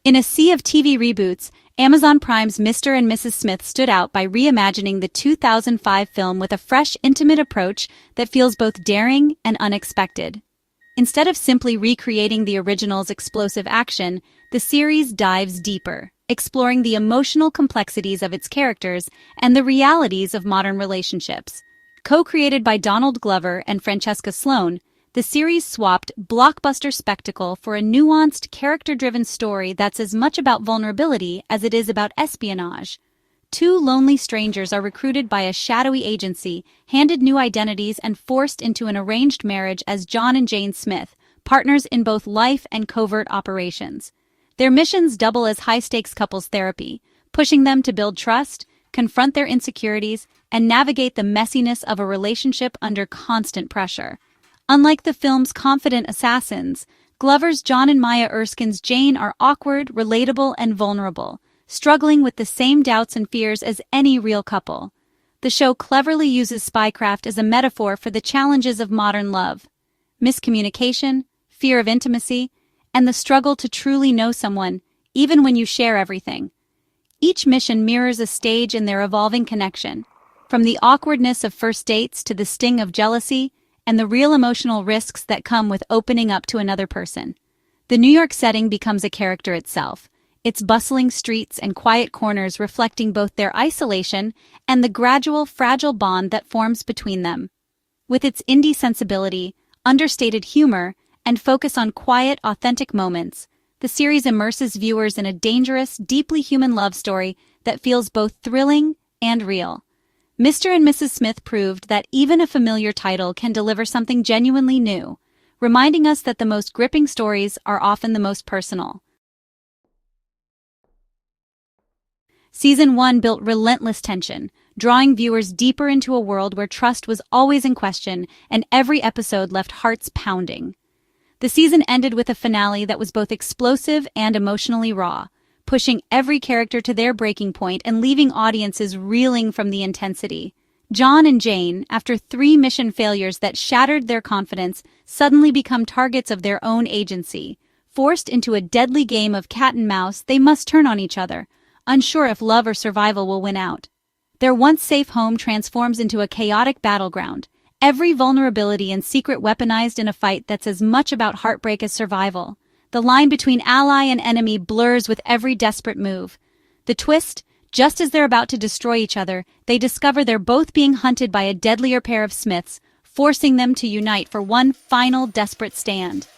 In a sea of TV reboots, Amazon Prime's Mr. and Mrs. Smith stood out by reimagining the 2005 film with a fresh, intimate approach that feels both daring and unexpected. Instead of simply recreating the original's explosive action, the series dives deeper, exploring the emotional complexities of its characters and the realities of modern relationships. Co-created by Donald Glover and Francesca Sloan, the series swapped blockbuster spectacle for a nuanced, character-driven story that's as much about vulnerability as it is about espionage. Two lonely strangers are recruited by a shadowy agency, handed new identities, and forced into an arranged marriage as John and Jane Smith, partners in both life and covert operations. Their missions double as high-stakes couples therapy, pushing them to build trust, confront their insecurities, and navigate the messiness of a relationship under constant pressure. Unlike the film's confident assassins, Glover's John and Maya Erskine's Jane are awkward, relatable, and vulnerable, struggling with the same doubts and fears as any real couple. The show cleverly uses spycraft as a metaphor for the challenges of modern love: miscommunication, fear of intimacy, and the struggle to truly know someone, even when you share everything. Each mission mirrors a stage in their evolving connection, from the awkwardness of first dates to the sting of jealousy, and the real emotional risks that come with opening up to another person. The New York setting becomes a character itself, its bustling streets and quiet corners reflecting both their isolation and the gradual, fragile bond that forms between them. With its indie sensibility, understated humor, and focus on quiet, authentic moments, the series immerses viewers in a dangerous, deeply human love story that feels both thrilling and real. Mr. and Mrs. Smith proved that even a familiar title can deliver something genuinely new, reminding us that the most gripping stories are often the most personal. Season 1 built relentless tension, drawing viewers deeper into a world where trust was always in question and every episode left hearts pounding. The season ended with a finale that was both explosive and emotionally raw, pushing every character to their breaking point and leaving audiences reeling from the intensity. John and Jane, after 3 mission failures that shattered their confidence, suddenly become targets of their own agency. Forced into a deadly game of cat and mouse, they must turn on each other, unsure if love or survival will win out. Their once safe home transforms into a chaotic battleground, every vulnerability and secret weaponized in a fight that's as much about heartbreak as survival. The line between ally and enemy blurs with every desperate move. The twist, just as they're about to destroy each other, they discover they're both being hunted by a deadlier pair of Smiths, forcing them to unite for one final desperate stand.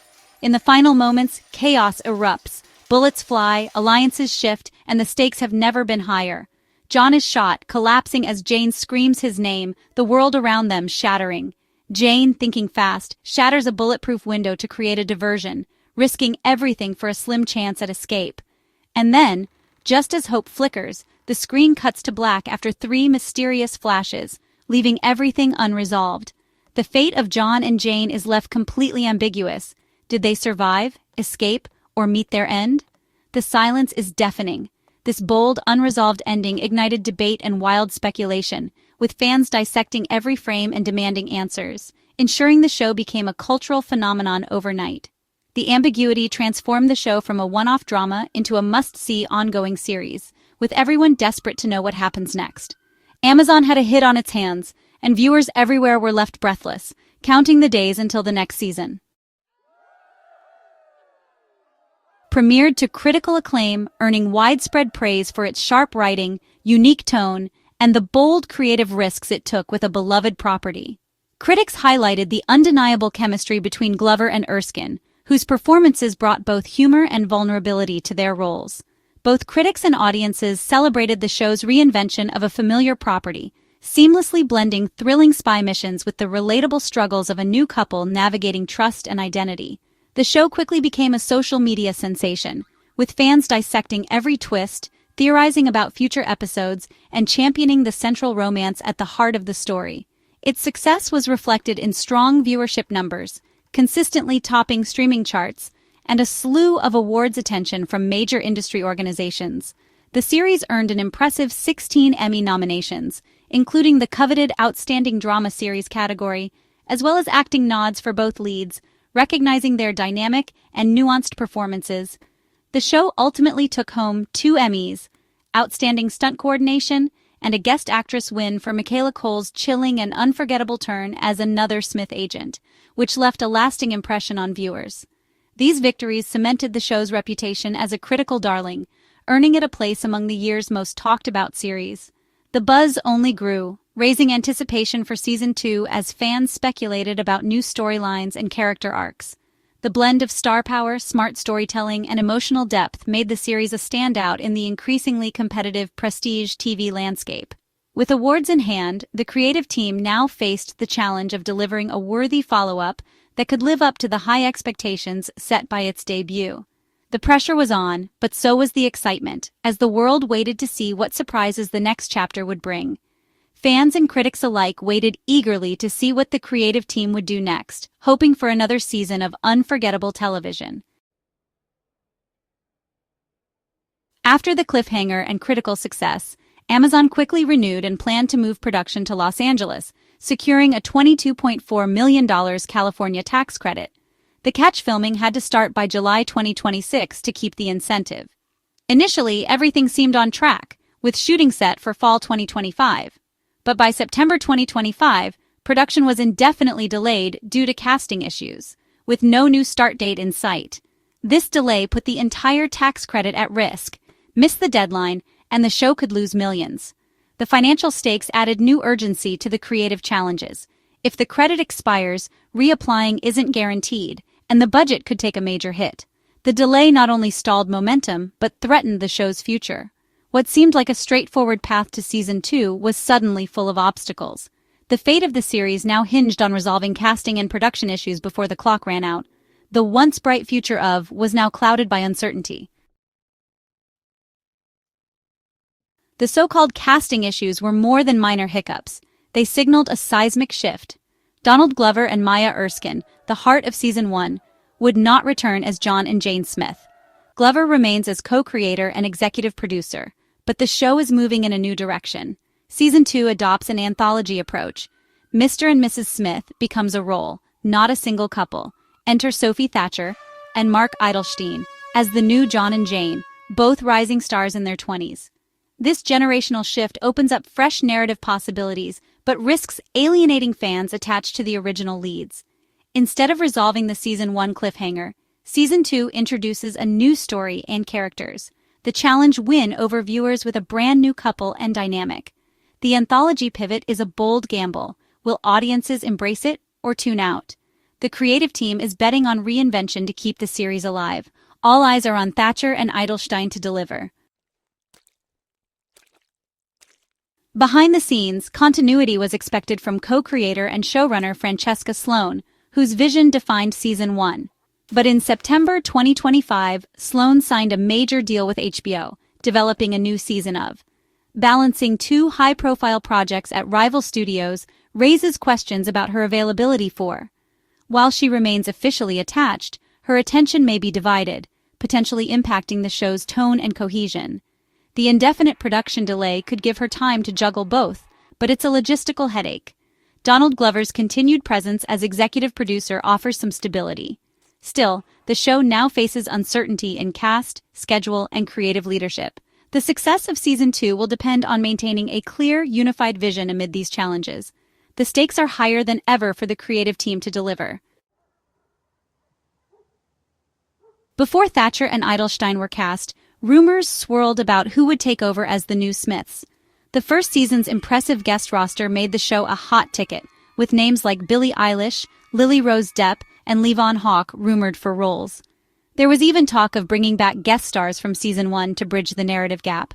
In the final moments, chaos erupts. Bullets fly, alliances shift, and the stakes have never been higher. John is shot, collapsing as Jane screams his name, the world around them shattering. Jane, thinking fast, shatters a bulletproof window to create a diversion, risking everything for a slim chance at escape. And then, just as hope flickers, the screen cuts to black after 3 mysterious flashes, leaving everything unresolved. The fate of John and Jane is left completely ambiguous. Did they survive, escape, or meet their end? The silence is deafening. This bold, unresolved ending ignited debate and wild speculation, with fans dissecting every frame and demanding answers, ensuring the show became a cultural phenomenon overnight. The ambiguity transformed the show from a one-off drama into a must-see ongoing series, with everyone desperate to know what happens next. Amazon had a hit on its hands, and viewers everywhere were left breathless, counting the days until the next season. Premiered to critical acclaim, earning widespread praise for its sharp writing, unique tone, and the bold creative risks it took with a beloved property. Critics highlighted the undeniable chemistry between Glover and Erskine, whose performances brought both humor and vulnerability to their roles. Both critics and audiences celebrated the show's reinvention of a familiar property, seamlessly blending thrilling spy missions with the relatable struggles of a new couple navigating trust and identity. The show quickly became a social media sensation, with fans dissecting every twist, theorizing about future episodes, and championing the central romance at the heart of the story. Its success was reflected in strong viewership numbers, consistently topping streaming charts, and a slew of awards attention from major industry organizations. The series earned an impressive 16 Emmy nominations, including the coveted Outstanding Drama Series category, as well as acting nods for both leads, recognizing their dynamic and nuanced performances. The show ultimately took home 2 Emmys, Outstanding Stunt Coordination, and a Guest Actress win for Michaela Cole's chilling and unforgettable turn as another Smith agent, which left a lasting impression on viewers. These victories cemented the show's reputation as a critical darling, earning it a place among the year's most talked-about series. The buzz only grew, raising anticipation for Season 2 as fans speculated about new storylines and character arcs. The blend of star power, smart storytelling, and emotional depth made the series a standout in the increasingly competitive prestige TV landscape. With awards in hand, the creative team now faced the challenge of delivering a worthy follow-up that could live up to the high expectations set by its debut. The pressure was on, but so was the excitement, as the world waited to see what surprises the next chapter would bring. Fans and critics alike waited eagerly to see what the creative team would do next, hoping for another season of unforgettable television. After the cliffhanger and critical success, Amazon quickly renewed and planned to move production to Los Angeles, securing a $22.4 million California tax credit. The catch filming had to start by July 2026 to keep the incentive. Initially, everything seemed on track, with shooting set for fall 2025. But by September 2025, production was indefinitely delayed due to casting issues, with no new start date in sight. This delay put the entire tax credit at risk, missed the deadline, and the show could lose millions. The financial stakes added new urgency to the creative challenges. If the credit expires, reapplying isn't guaranteed, and the budget could take a major hit. The delay not only stalled momentum, but threatened the show's future. What seemed like a straightforward path to Season 2 was suddenly full of obstacles. The fate of the series now hinged on resolving casting and production issues before the clock ran out. The once bright future of was now clouded by uncertainty. The so-called casting issues were more than minor hiccups. They signaled a seismic shift. Donald Glover and Michaela Erskine, the heart of Season 1, would not return as John and Jane Smith. Glover remains as co-creator and executive producer, but the show is moving in a new direction. Season 2 adopts an anthology approach. Mr. and Mrs. Smith becomes a role, not a single couple. Enter Sophie Thatcher and Mark Eidelstein as the new John and Jane, both rising stars in their 20s. This generational shift opens up fresh narrative possibilities, but risks alienating fans attached to the original leads. Instead of resolving the Season 1 cliffhanger, Season 2 introduces a new story and characters. The challenge win over viewers with a brand new couple and dynamic. The anthology pivot is a bold gamble. Will audiences embrace it or tune out? The creative team is betting on reinvention to keep the series alive. All eyes are on Thatcher and Eidelstein to deliver. Behind the scenes, continuity was expected from co-creator and showrunner Francesca Sloan, whose vision defined Season 1. But in September 2025, Sloan signed a major deal with HBO, developing a new season of. Balancing 2 high-profile projects at rival studios raises questions about her availability for. While she remains officially attached, her attention may be divided, potentially impacting the show's tone and cohesion. The indefinite production delay could give her time to juggle both, but it's a logistical headache. Donald Glover's continued presence as executive producer offers some stability. Still, the show now faces uncertainty in cast, schedule, and creative leadership. The success of Season 2 will depend on maintaining a clear, unified vision amid these challenges. The stakes are higher than ever for the creative team to deliver. Before Thatcher and Eidelstein were cast, rumors swirled about who would take over as the new Smiths. The first season's impressive guest roster made the show a hot ticket, with names like Billie Eilish, Lily Rose Depp, and Levon Hawke rumored for roles. There was even talk of bringing back guest stars from Season 1 to bridge the narrative gap.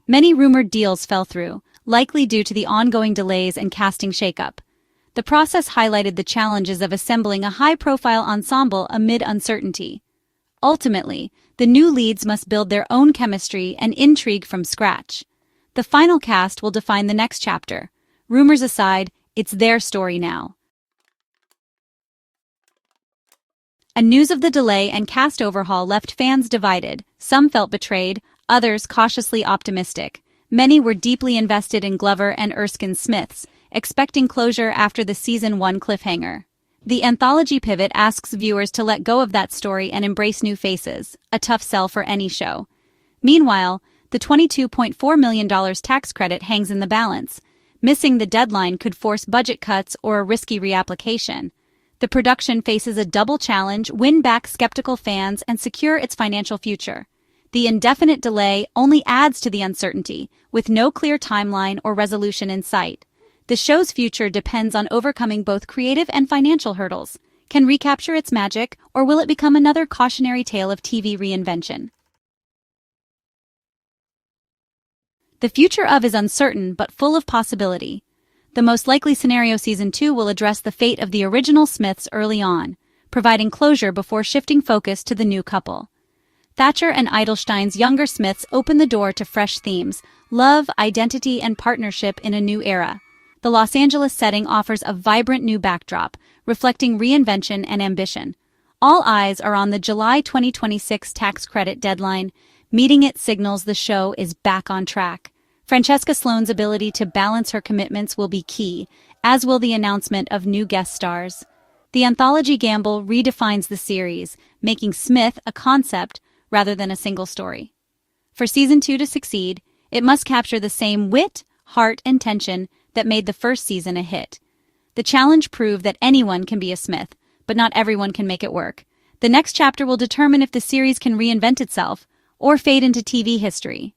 Many rumored deals fell through, likely due to the ongoing delays and casting shakeup. The process highlighted the challenges of assembling a high-profile ensemble amid uncertainty. Ultimately, the new leads must build their own chemistry and intrigue from scratch. The final cast will define the next chapter. Rumors aside, it's their story now. News of the delay and cast overhaul left fans divided. Some felt betrayed, others cautiously optimistic. Many were deeply invested in Glover and Erskine Smiths, expecting closure after the Season 1 cliffhanger. The anthology pivot asks viewers to let go of that story and embrace new faces, a tough sell for any show. Meanwhile, the $22.4 million tax credit hangs in the balance. Missing the deadline could force budget cuts or a risky reapplication. The production faces a double challenge: win back skeptical fans and secure its financial future. The indefinite delay only adds to the uncertainty, with no clear timeline or resolution in sight. The show's future depends on overcoming both creative and financial hurdles. Can recapture its magic, or will it become another cautionary tale of TV reinvention? The future of is uncertain but full of possibility. The most likely scenario Season 2 will address the fate of the original Smiths early on, providing closure before shifting focus to the new couple. Thatcher and Edelstein's younger Smiths open the door to fresh themes: love, identity, and partnership in a new era. The Los Angeles setting offers a vibrant new backdrop, reflecting reinvention and ambition. All eyes are on the July 2026 tax credit deadline. Meeting it signals the show is back on track. Francesca Sloane's ability to balance her commitments will be key, as will the announcement of new guest stars. The anthology gamble redefines the series, making Smith a concept rather than a single story. For Season 2 to succeed, it must capture the same wit, heart, and tension that made the first season a hit. The challenge proved that anyone can be a Smith, but not everyone can make it work. The next chapter will determine if the series can reinvent itself or fade into TV history.